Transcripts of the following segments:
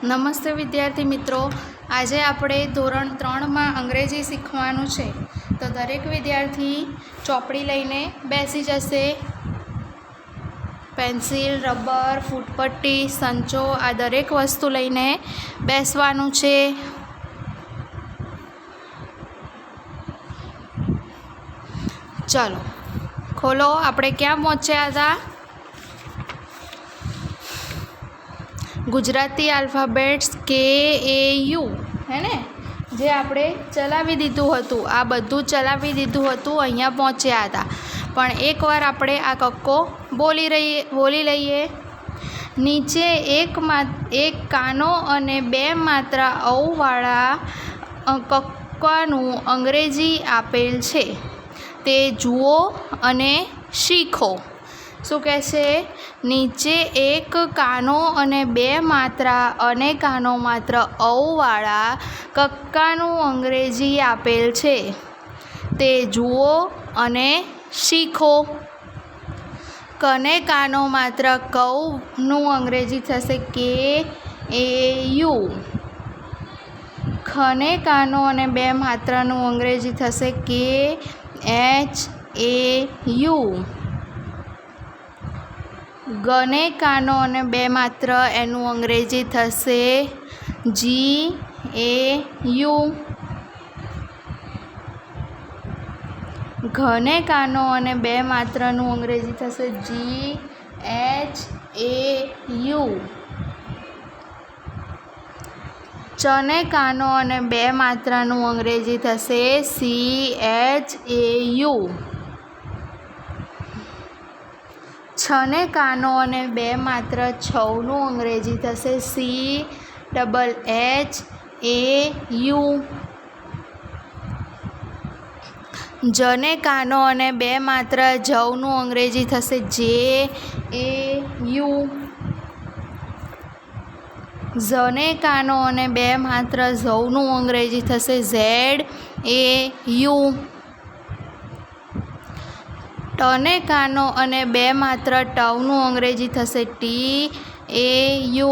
નમસ્તે વિદ્યાર્થી મિત્રો, આજે આપણે ધોરણ 3માં અંગ્રેજી શીખવાનું છે. તો દરેક વિદ્યાર્થી ચોપડી લઈને બેસી જશે. પેન્સિલ, રબર, ફૂટપટ્ટી, સંચો આ દરેક વસ્તુ લઈને બેસવાનું છે. ચલો ખોલો. આપણે ક્યાં પહોંચ્યા હતા? ગુજરાતી આલ્ફાબેટ્સ KAU હે ને, જે આપણે ચલાવી દીધું હતું. આ બધું ચલાવી દીધું હતું, અહીંયા પહોંચ્યા હતા. પણ એકવાર આપણે આ કક્કો બોલી લઈએ. નીચે એક કાનો અને 2 માત્રા ઔવાળા કક્કાનું અંગ્રેજી આપેલ છે, તે જુઓ અને શીખો. શું કહે છે? નીચે એક કાનો અને 2 માત્રા અને કાનો માત્ર ઔવાળા કક્કાનું અંગ્રેજી આપેલ છે, તે જુઓ અને શીખો. કને કાનો માત્ર કૌનું અંગ્રેજી થશે KAU. ખને કાનો અને 2 માત્રાનું અંગ્રેજી થશે KHAU. ગને કાનો અને 2 માત્ર એનું અંગ્રેજી થશે GAU. ઘને કાનો અને 2 માત્રનું અંગ્રેજી થશે GHAU. ચને કાનો અને 2 માત્રાનું અંગ્રેજી થશે CHAU. છને કાનો અને 2 માત્ર છનું અંગ્રેજી થશે CHHAU. જને કાનો અને 2 માત્ર જવનું અંગ્રેજી થશે JAU. ઝને કાનો અને 2 માત્ર ઝવનું અંગ્રેજી થશે ZAU. ટને કાનો અને 2 માત્ર ટવનું અંગ્રેજી થશે TAU.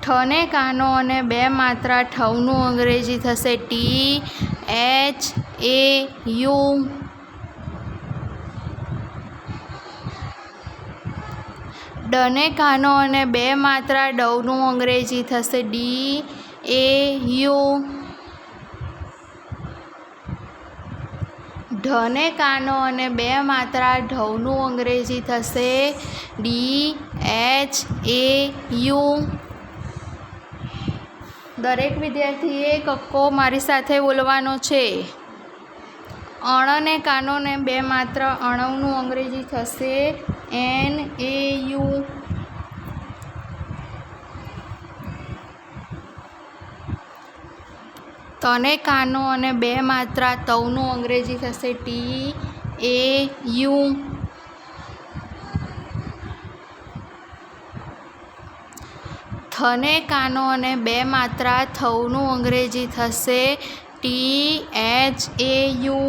ઠને કાનો અને 2 માત્રા ઠવનું અંગ્રેજી થશે THAU. ડને કાનો અને 2 માત્રા ડવનું અંગ્રેજી થશે DAU. ઢને કાનો અને 2 માત્રા ઢવનું અંગ્રેજી થશે DHAU. દરેક વિદ્યાર્થીએ કક્કો મારી સાથે બોલવાનો છે. અણને કાનો ને 2 માત્ર અણવનું અંગ્રેજી થશે NAU. તને કાનો અને 2 માત્રા તવનું અંગ્રેજી થશે TAU. થને કાનો અને 2 માત્રા થવનું અંગ્રેજી થશે THAU.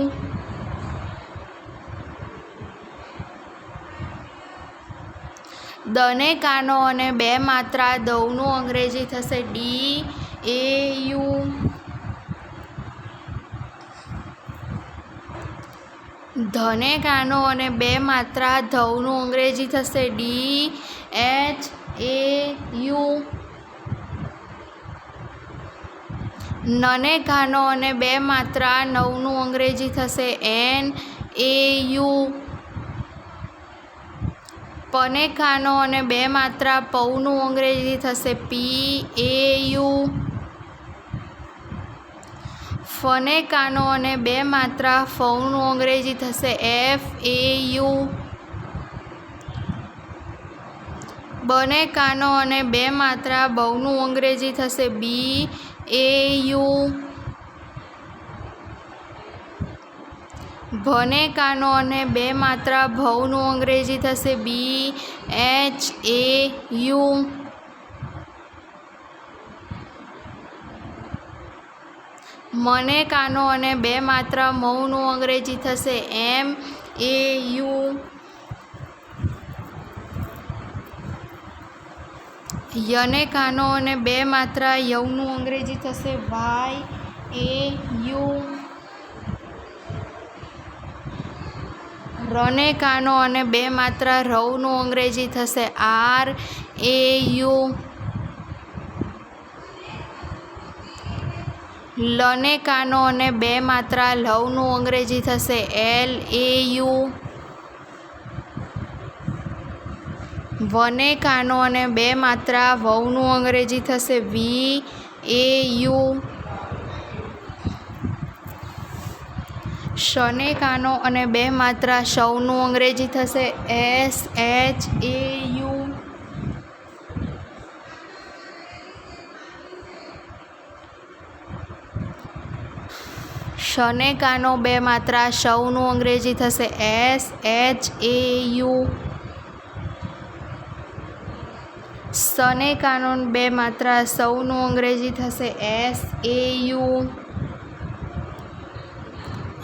દને કાનો અને 2 માત્રા દવનું અંગ્રેજી થશે DAU. ધને કાનો અને 2 માત્રા ધવનું અંગ્રેજી થશે DHAU. નને કાનો અને 2 માત્રા નવનું અંગ્રેજી થશે NAU. પને કાનો અને 2 માત્રા પવનું અંગ્રેજી થશે PAU. ફને કાનો અને 2 માત્રા ફવનું અંગ્રેજી થશે FAU. બને કાનો અને 2 માત્રા બવનું અંગ્રેજી થશે BAU. ભને કાનો અને 2 માત્રા ભવનું અંગ્રેજી થશે BHAU. મને કાનો અને 2 માત્રા મૌનું અંગ્રેજી થશે MAU. યને કાનો અને બે માત્રા યવનું અંગ્રેજી થશે YAU. રને કાનો અને બે માત્રા રવનું અંગ્રેજી થશે RAU. લને કાનો અને બે માત્રા લવનું અંગ્રેજી થશે LAU. વને કાનો અને બે માત્રા વવનું અંગ્રેજી થશે VAU. શને કાનો અને બે માત્રા શવનું અંગ્રેજી થશે SHAU. શને કાનો બે માત્રા શવનું અંગ્રેજી થશે SHAU. સને કાનો બે માત્રા સૌનું અંગ્રેજી થશે SAU.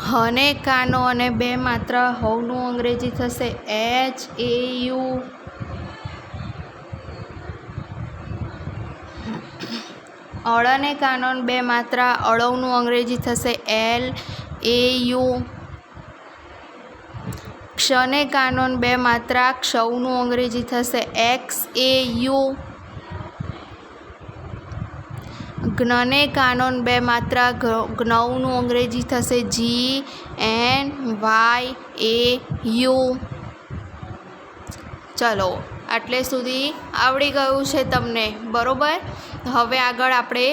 હને કાનો અને બે માત્રા હવનું અંગ્રેજી થશે HAU. અળને કાનો બે માત્રા અળવનું અંગ્રેજી થશે LAU. ક્ષને કાનો બે માત્રા ક્ષવનું અંગ્રેજી થશે XAU. જ્ઞને કાનો બે માત્રા જ્ઞવનું અંગ્રેજી થશે GNYAU. ચલો આટલે સુધી આવડી ગયું છે તમને, બરાબર? હવે આગળ આપણે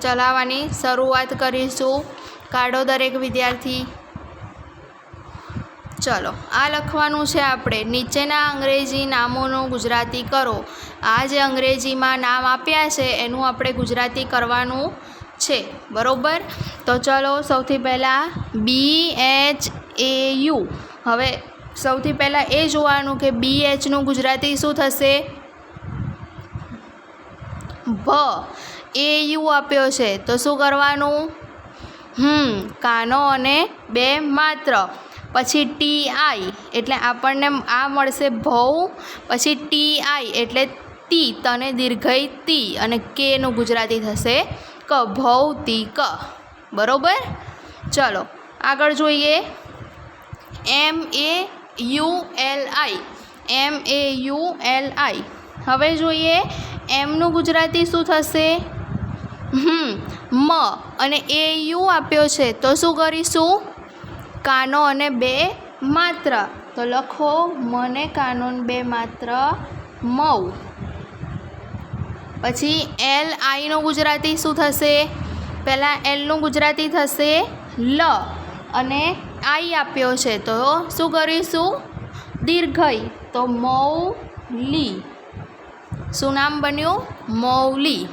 ચલાવવાની શરૂઆત કરીશું. કાઢો દરેક વિદ્યાર્થી. ચલો આ લખવાનું છે આપણે. નીચેના અંગ્રેજી નામોનું ગુજરાતી કરો. આ જે અંગ્રેજીમાં નામ આપ્યા છે એનું આપણે ગુજરાતી કરવાનું છે, બરાબર? તો ચલો સૌથી પહેલાં BHAU. હવે સૌથી પહેલાં એ જોવાનું કે BHનું ગુજરાતી શું થશે? ભ. AU આપ્યો છે તો શું કરવાનું? કાનો અને બે માત્ર. પછી TI એટલે આપણને આ મળશે ભૌ. પછી TI એટલે તી, તને દીર્ઘઈ તી, અને કેનું ગુજરાતી થશે ક. ભૌતિક, બરાબર? ચલો આગળ જોઈએ. MAULI. હવે જોઈએ એમનું ગુજરાતી શું થશે? મ. અને AU આપ્યો છે તો શું કરીશું? કાનો અને બે માત્ર. તો લખો મને કાનો બે માત્ર મઉ. પછી LIનું ગુજરાતી શું થશે? પહેલાં Lનું ગુજરાતી થશે લ, અને I આપ્યો છે તો શું કરીશું? દીર્ઘઈ. તો મૌલી. શું નામ બન્યું? મૌલી.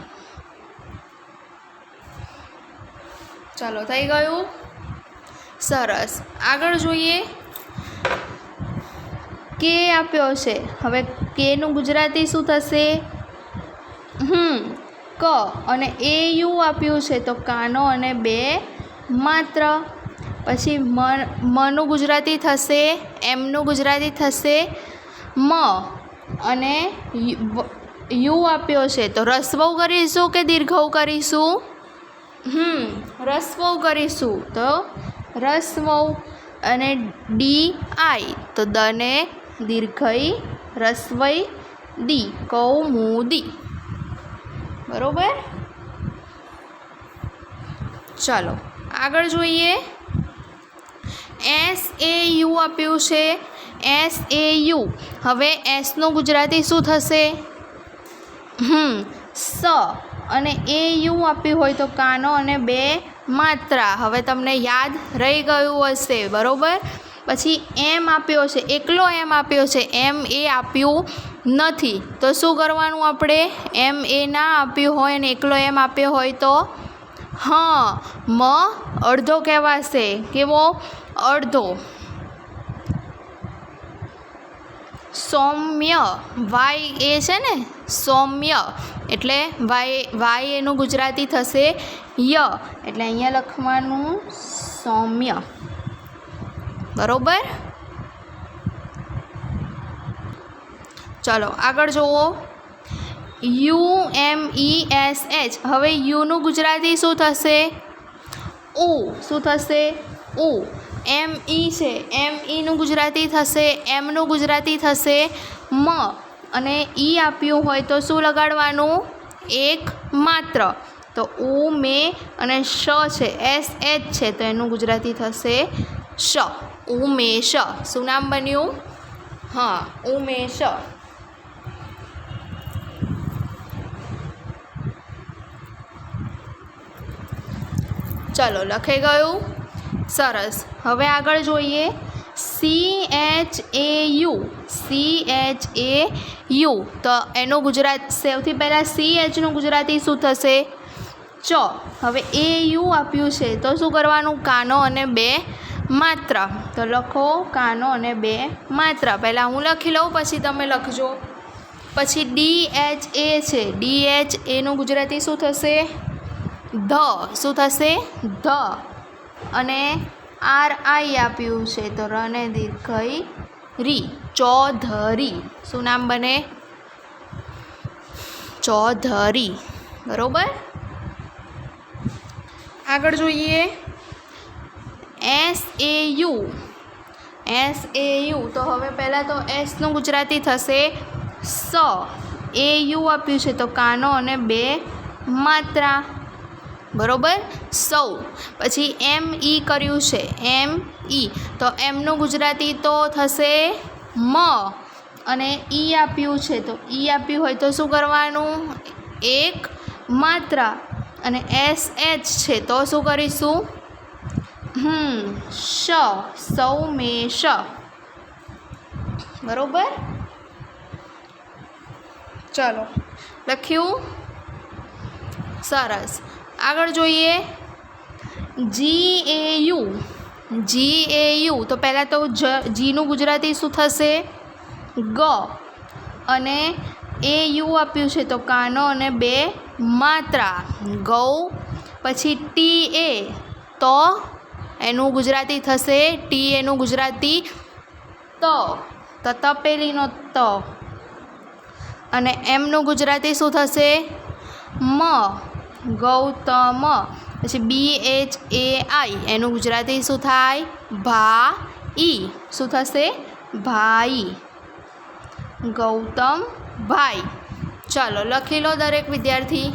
ચાલો થઈ ગયું? સરસ. આગળ જોઈએ. કે આપ્યો છે. હવે કેનું ગુજરાતી શું થશે? ક. અને AU આપ્યું છે તો કાનો અને બે માત્ર. પછી મનું ગુજરાતી થશે, એમનું ગુજરાતી થશે મ, અને યુ આપ્યો છે તો રસ્વઉ કરીશું કે દીર્ઘઉ કરીશું? રસ્વઉ કરીશું તો રસ્વઉ. અને DI તો દને દીર્ઘઈ રસ્વઈ દી, કૌમુદી, બરોબર? ચાલો આગળ જોઈએ. SAU આપ્યું છે. SAU. હવે એસનું ગુજરાતી શું થશે? સ. અને AU આપ્યું હોય તો કાનો અને બે માત્રા. હવે તમને યાદ રહી ગયું હશે, બરાબર? પછી એમ આપ્યો છે, એકલો એમ આપ્યો છે, એમ એ આપ્યું નથી તો શું કરવાનું આપણે? એમ એ ના આપ્યું હોય અને એકલો એમ આપ્યો હોય તો મ અડધો કહેવાશે. કેવો? અડધો. સૌમ્ય. વાય એ છે ને, સૌમ્ય એટલે વાય એનું ગુજરાતી થશે ય, એટલે અહીંયા લખવાનું સૌમ્ય, બરોબર? ચલો આગળ જુઓ. UMESH. હવે યુનું ગુજરાતી શું થશે? ઉ. શું થશે? ઉ. ME છે, MEનું ગુજરાતી થશે, Mનું ગુજરાતી થશે મ, અને ઈ આપ્યું હોય તો શું લગાડવાનું? એક માત્ર. તો ઉ મે અને શ છે, SH છે, તો એનું ગુજરાતી થશે શ. ઉમેશ. શું નામ બન્યું? હા, ઉમેશ. ચલો, લખાઈ ગયું? સરસ. હવે આગળ જોઈએ. CHAU. તો એનું ગુજરાત સૌથી પહેલાં CHનું ગુજરાતી શું થશે? ચ. હવે AU આપ્યું છે તો શું કરવાનું? કાનો અને બે માત્રા. તો લખો કાનો અને બે માત્રા. પહેલાં હું લખી લઉં, પછી તમે લખજો. પછી DHA છે, DHAનું ગુજરાતી શું થશે? ધ. શું થશે? ધ. અને RI આપ્યું છે તો રને દીર્ઘઈ રી, ચૌધરી. શું નામ બને? ચૌધરી. બરોબર. આગળ જોઈએ. SAU. તો હવે પહેલાં તો એસનું ગુજરાતી થશે સ. AU આપ્યું છે તો કાનો અને બે માત્રા. બરોબર. સૌ. પછી ME કર્યું છે, ME, તો એમનું ગુજરાતી તો થશે મ, અને ઈ આપ્યું છે તો ઈ આપ્યું હોય તો શું કરવાનું? એક માત્રા. અને SH છે તો શું કરીશું? શ. સૌમેશ. બરોબર. ચલો, લખ્યું? સરસ. આગળ જોઈએ. GAU. તો પહેલાં તો જીનું ગુજરાતી શું થશે? ગ. અને AU આપ્યું છે તો કાનો અને બે માત્રા, ગૌ. પછી TA, તો એનું ગુજરાતી થશે એનું ગુજરાતી તો તપેલીનો ત. અને એમનું ગુજરાતી શું થશે? મ, ગૌતમ. પછી BHAI, એનું ગુજરાતી શું થાય? ભાઈ. શું થશે? ભાઈ. ગૌતમ ભાઈ. ચાલો, લખી લો દરેક વિદ્યાર્થી.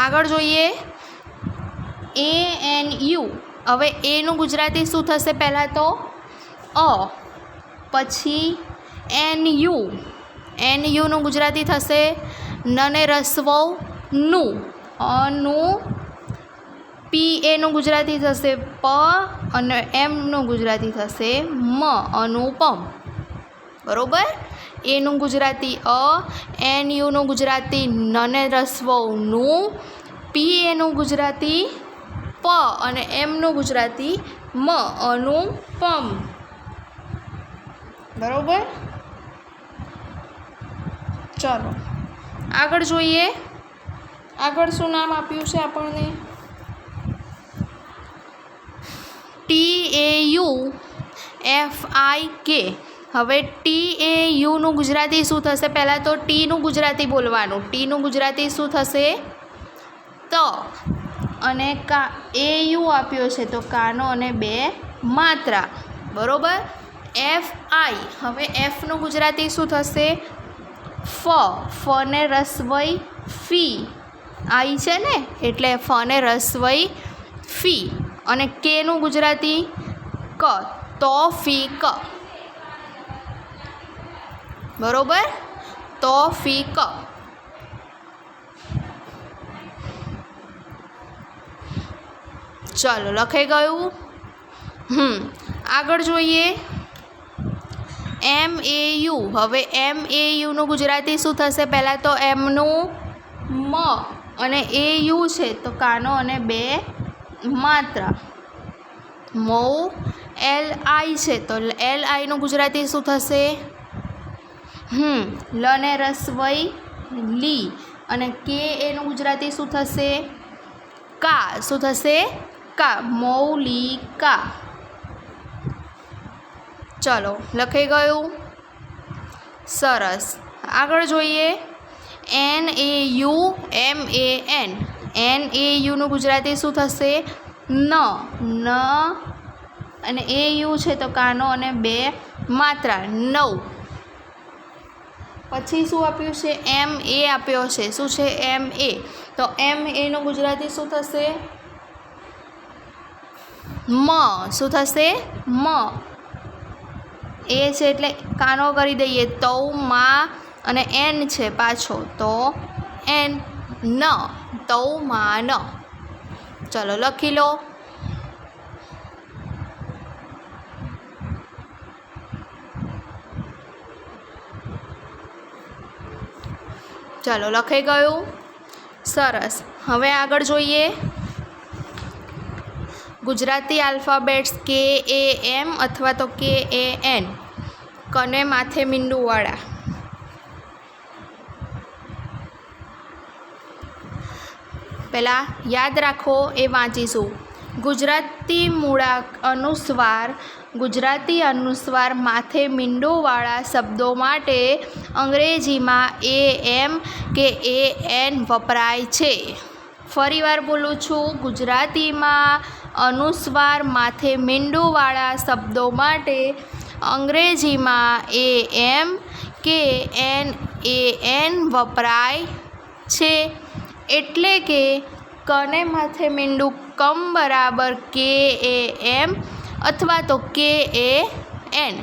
આગળ જોઈએ. ANU. હવે એનું ગુજરાતી શું થશે? પહેલાં તો અ. પછી NUનું ગુજરાતી થશે નને રસ્વ નું, અનું. PAનું ગુજરાતી થશે પ, અને એમનું ગુજરાતી થશે મ, અનુપમ. બરોબર. એનું ગુજરાતી અ, NUનું ગુજરાતી નને રસ્વ નું, PAનું ગુજરાતી પ, અને એમનું ગુજરાતી મ, અનુપમ. બરોબર. ચલો, આગળ જોઈએ. આગળ શું નામ આપ્યું છે આપણને? TAUFIK. હવે TAUનું ગુજરાતી શું થશે? પહેલાં તો ટીનું ગુજરાતી બોલવાનું. ટીનું ગુજરાતી શું થશે? ત. અને AU આપ્યો છે તો કાનો અને બે માત્રા. બરોબર. FI. હવે એફનું ગુજરાતી શું થશે? ફ. ફને રસવઈ ફી. આઈ છે ને, એટલે ફને રસવઈ ફી. અને કેનું ગુજરાતી ક, તો ફી ક. બરોબર. તો ફી ક. ચાલો, લખાઈ ગયું? આગળ જોઈએ. MAU. હવે MAUનું ગુજરાતી શું થશે? પહેલાં તો એમનું મ, અને AU છે તો કાનો અને બે માત્રા. મૌ. LI છે તો LIનું ગુજરાતી શું થશે? લને રસવઈ લી. અને KAનું ગુજરાતી શું થશે? કા. શું થશે? કા. મૌલિકા. ચલો લખાઈ ગયું, સરસ. આગળ જોઈએ NAUMAN. NAUનું ગુજરાતી શું થશે? ન. અને AU છે તો કાનો અને 2 માત્રા 9. પછી શું આપ્યું છે? MA આપ્યો છે. શું છે? MA. તો MAનું ગુજરાતી શું થશે? મ. શું થશે? મ. એ છે એટલે કાનો કરી દઈએ તો માં અને N છે પાછો તો N. ન તો માં ન. ચલો લખી લો. ચલો લખાઈ ગયું, સરસ. હવે આગળ જોઈએ ગુજરાતી આલ્ફાબેટ્સ KAM અથવા તો KAN. કને માથે મીંડુવાળા. પહેલાં યાદ રાખો એ વાંચીશું. ગુજરાતી અનુસ્વાર માથે મીંડુવાળા શબ્દો માટે અંગ્રેજીમાં AM કે AN વપરાય છે. ફરીવાર બોલું છું, ગુજરાતીમાં અનુસ્વાર માથે મીંડુવાળા શબ્દો માટે અંગ્રેજીમાં AM કે AN વપરાય છે. એટલે કે કને માથે મીંડું કમ બરાબર KAM અથવા તો KAN.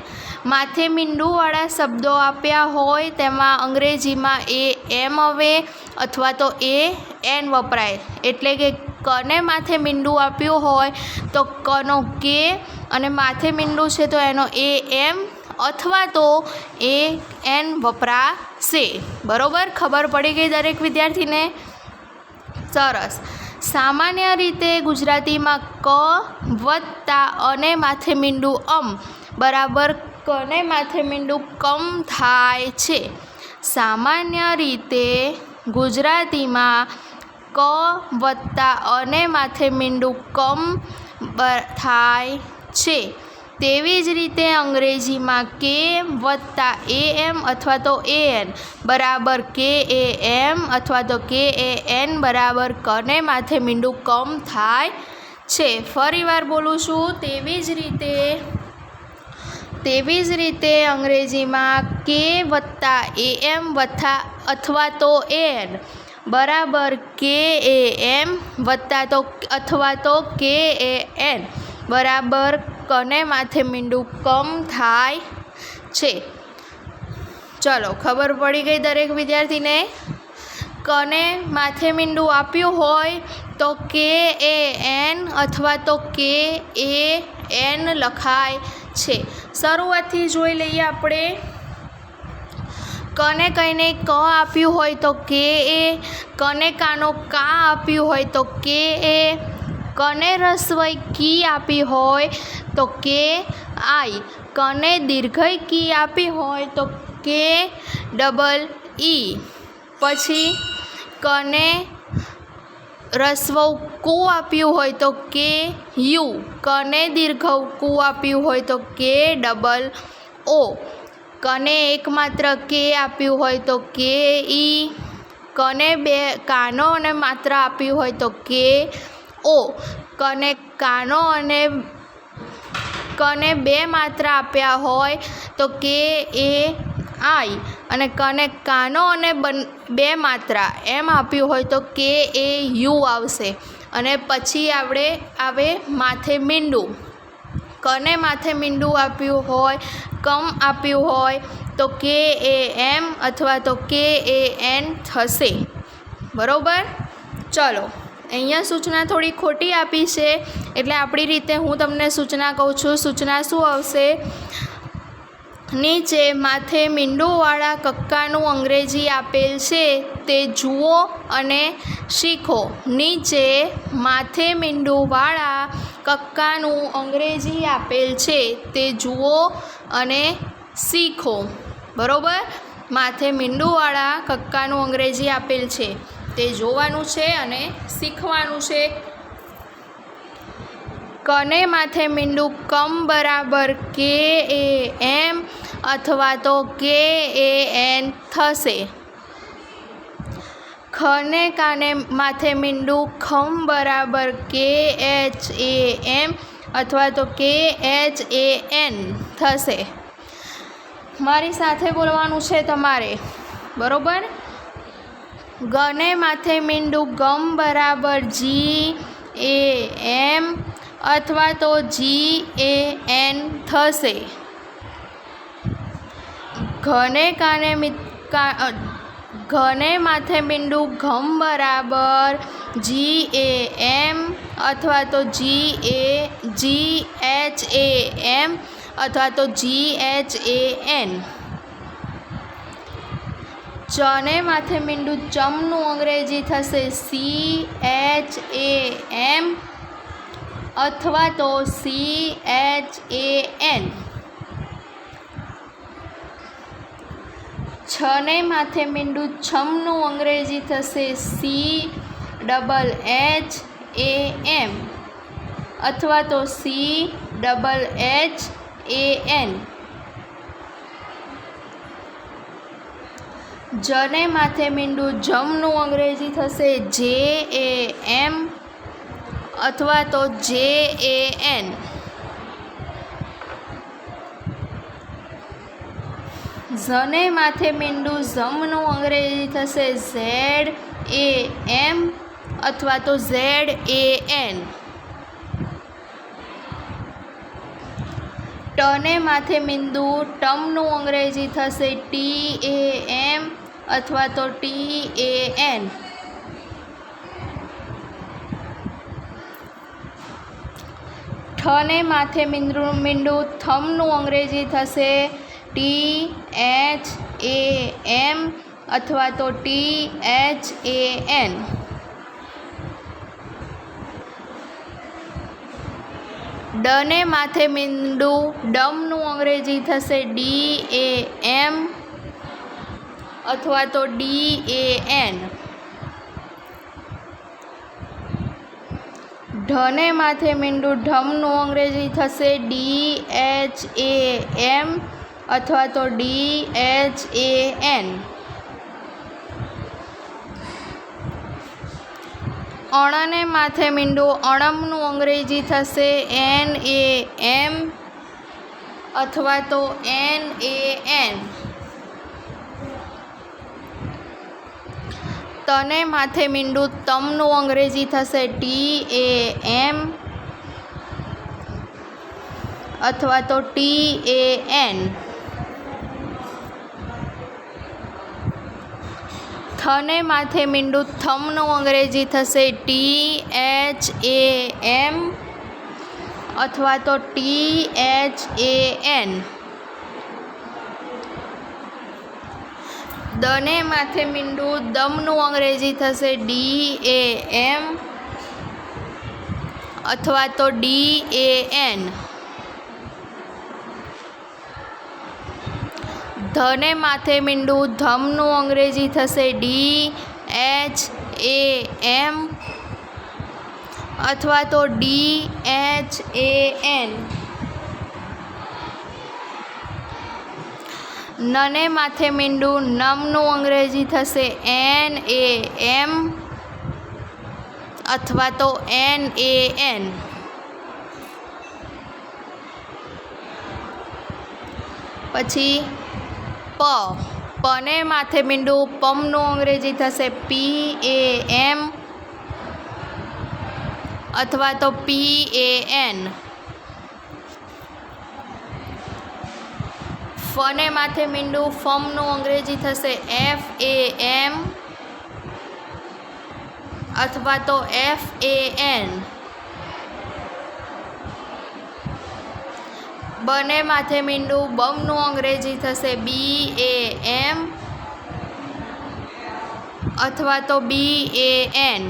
માથે મીંડુવાળા શબ્દો આપ્યા હોય તેમાં અંગ્રેજીમાં AM આવે અથવા તો AN વપરાય. એટલે કે કને માથે મીંડું આપ્યું હોય તો કનો K અને માથે મીંડું છે તો એનો AM અથવા તો AN વપરાશે. બરાબર? ખબર પડી ગઈ દરેક વિદ્યાર્થીને? સરસ. સામાન્ય રીતે ગુજરાતીમાં ક વત્તા અને માથે મીંડું બરાબર કને માથે મીંડું કમ થાય છે. સામાન્ય રીતે ગુજરાતીમાં ક વત્તા અને માથે મીંડું કમ થાય છે. તેવી જ રીતે અંગ્રેજીમાં K વત્તા AM અથવા તો AN બરાબર KAM અથવા તો KAN બરાબર કને માથે મીંડું કમ થાય છે. ફરીવાર બોલું છું, તેવી જ રીતે અંગ્રેજીમાં K વત્તા AM અથવા તો AN બરાબર KAM અથવા તો KAN બરાબર કને માથે મીંડું કમ થાય છે. ચલો ખબર પડી ગઈ દરેક વિદ્યાર્થીને? કને માથે મીંડું આપ્યું હોય તો KAN અથવા તો KAN લખાય છે. શરૂઆતથી જોઈ લઈએ આપણે. કને કઈને ક આપ્યું હોય તો KA, કને કાનો કા આપ્યું હોય તો KA, કને રસ્વઈ કી આપી હોય તો KI, કને દીર્ઘઈ કી આપી હોય તો KEE. પછી કને રસ્વઉ કુ આપ્યું હોય તો KU, કને દીર્ઘઉ કુ આપ્યું હોય તો KOO, કને એકમાત્ર K આપ્યું હોય તો KE, કને 2 કાનો અને માત્ર આપ્યું હોય તો KO, કને કાનો અને કને 2 માત્ર આપ્યા હોય તો KAI, અને કને કાનો અને 2 માત્રા એમ આપ્યું હોય તો KAU આવશે. અને પછી આવે માથે મીંડું. કને માથે મીંડું આપ્યું હોય, કમ આપ્યું હોય તો KAM અથવા તો KAN થશે. બરાબર? ચલો અહીંયા સૂચના થોડી ખોટી આપી છે એટલે આપણી રીતે હું તમને સૂચના કહું છું. સૂચના શું આવશે? નીચે માથે મીંડુંવાળા કક્કાનું અંગ્રેજી આપેલ છે તે જુઓ અને શીખો. નીચે માથે મીંડુંવાળા કક્કાનું અંગ્રેજી આપેલ છે તે જુઓ અને શીખો. બરાબર? માથે મીંડુંવાળા કક્કાનું અંગ્રેજી આપેલ છે તે જોવાનું છે અને શીખવાનું છે. કને માથે મીંડું કમ બરાબર કે એ એમ અથવા તો કે એ એન થશે. ખને કાને માથે મીંડું ખમ બરાબર કે એચ એ એમ અથવા તો કે એચ એ એન થશે. મારી સાથે બોલવાનું છે તમારે, બરોબર. ગને માથે મીંડું ગમ બરાબર જી એ એમ અથવા તો જી એ એન થશે. ઘને માથે મીંડું ઘમ બરાબર જી એ એમ અથવા તો જી એચ એ એમ અથવા તો જી એચ એ એન. ચને માથે મીંડું ચમનું અંગ્રેજી થશે સી એચ એ એમ અથવા તો સી એચ એ એન. છને માથે મીંડું છમનું અંગ્રેજી થશે C double H A M અથવા તો C double H A N. જને માથે મીંડું જમનું અંગ્રેજી થશે જે એ એમ અથવા તો જે એ એન. ઝને માથે મીંડું ઝમનું અંગ્રેજી થશે ઝેડ એ એમ અથવા તો ઝેડ એ એન. ટને માથે મીંડું ટમનું અંગ્રેજી થશે ટી એ એમ અથવા તો ટી એ એન. ઠને માથે મીંડું થમનું અંગ્રેજી થશે ટી એચ એ એમ અથવા તો ટી એચ એ એન. ડને માથે મીંડું ડમનું અંગ્રેજી થશે ડી એ એમ અથવા તો ડી એ એન. ઢને માથે મીંડું ઢમનું અંગ્રેજી થશે ડી એચ એ એમ અથવા તો ડી એચ એ એન. અણને માથે મીંડું અણમનું અંગ્રેજી થશે એન એ એમ અથવા તો એન એ એન. તને માથે મીંડું તમનું અંગ્રેજી થશે ટી એ એમ અથવા તો ટી એ એન. થને માથે મીંડું થમનું અંગ્રેજી થશે ટી એચ એ એમ અથવા તો ટી એચ એ એન. દને માથે મીંડું દમનું અંગ્રેજી થશે ડી એ એમ અથવા તો ડી એ એન. ધને માથે મીંડું ધમનું અંગ્રેજી થશે ડી એચ એ એમ અથવા તો ડી એચ એ એન. નને માથે મીંડું નમનું અંગ્રેજી થશે એન એ એમ અથવા તો એન એ એન. પછી પને માથે મીંડું પમનું અંગ્રેજી થશે પી એ એમ અથવા તો પી એ એન. ફને માથે મીંડું ફમનું અંગ્રેજી થશે એફ એ એમ અથવા તો એફ એ એન. બને માથે મીંડું બમનું અંગ્રેજી થશે બી એ એમ અથવા તો બી એ એન.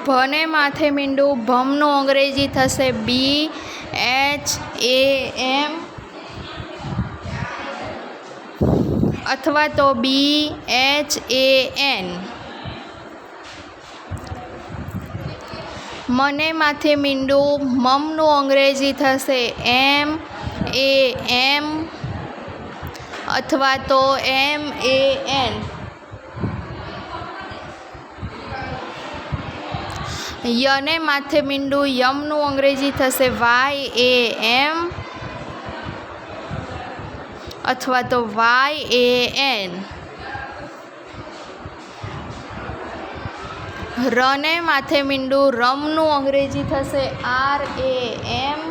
ભને માથે મીંડું ભમનું અંગ્રેજી થશે બી એચ એ એમ અથવા તો બી એચ એ એન. મને માથે મીંડું મમનું અંગ્રેજી થશે MAM અથવા તો MAN. યને માથે મીંડું યમનું અંગ્રેજી થશે YAM અથવા તો YAN. રને માથે મીંડું રમનું અંગ્રેજી થશે RAM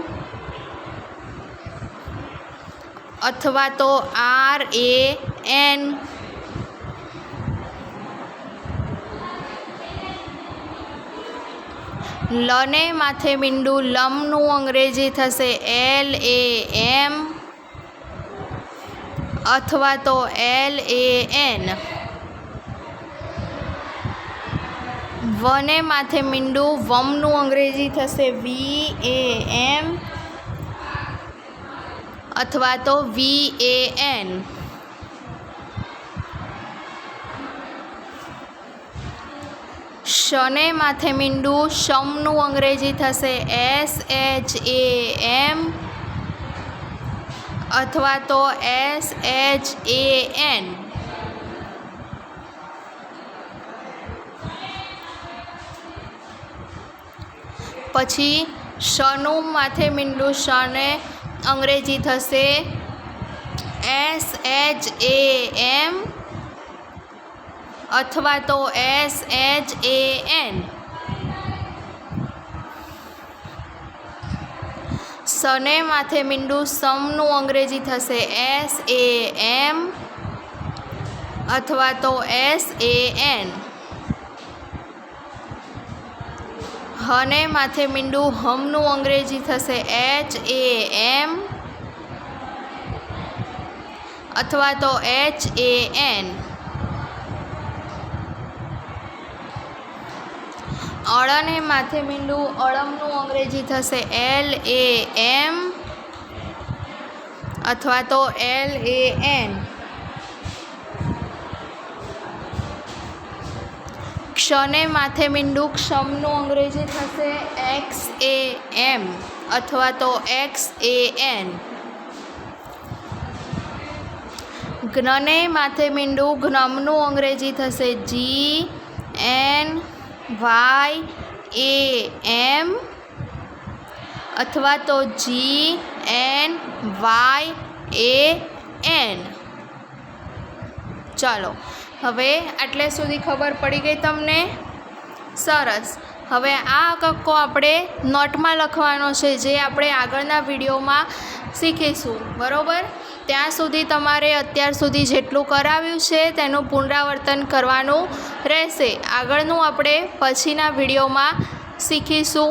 અથવા તો RAN. લને માથે મીંડું લમનું અંગ્રેજી થશે LAM અથવા તો LAN. વને માથે મીંડું વમનું અંગ્રેજી થશે VAM અથવા તો VAN. શને માથે મીંડું શમનું અંગ્રેજી થશે SHAM અથવા તો SHAN. પછી શનું માથે મીંડું શને અંગ્રેજી થશે SHAM અથવા તો SHAN. સને માથે મીંડું સમનું અંગ્રેજી થશે SAM અથવા તો SAN. હને માથે મીંડું હમનું અંગ્રેજી થશે HAM અથવા તો HAN. અળને માથે મીંડું અળમનું અંગ્રેજી થશે LAM અથવા તો LAN. ક્ષને માથે મીંડું ક્ષમનું અંગ્રેજી થશે XAM અથવા તો XAN. જ્ઞને માથે મીંડું જ્ઞમનું અંગ્રેજી થશે GNYAM અથવા તો GNYAN. ચાલો, હવે આટલે સુધી ખબર પડી ગઈ તમને? સરસ. હવે આ કક્કો આપણે નોટમાં લખવાનો છે, જે આપણે આગળના વિડીયોમાં શીખીશું. બરાબર? ત્યાં સુધી તમારે અત્યાર સુધી જેટલું કરાવ્યું છે તેનું પુનરાવર્તન કરવાનું રહેશે. આગળનું આપણે પછીના વિડીયોમાં શીખીશું.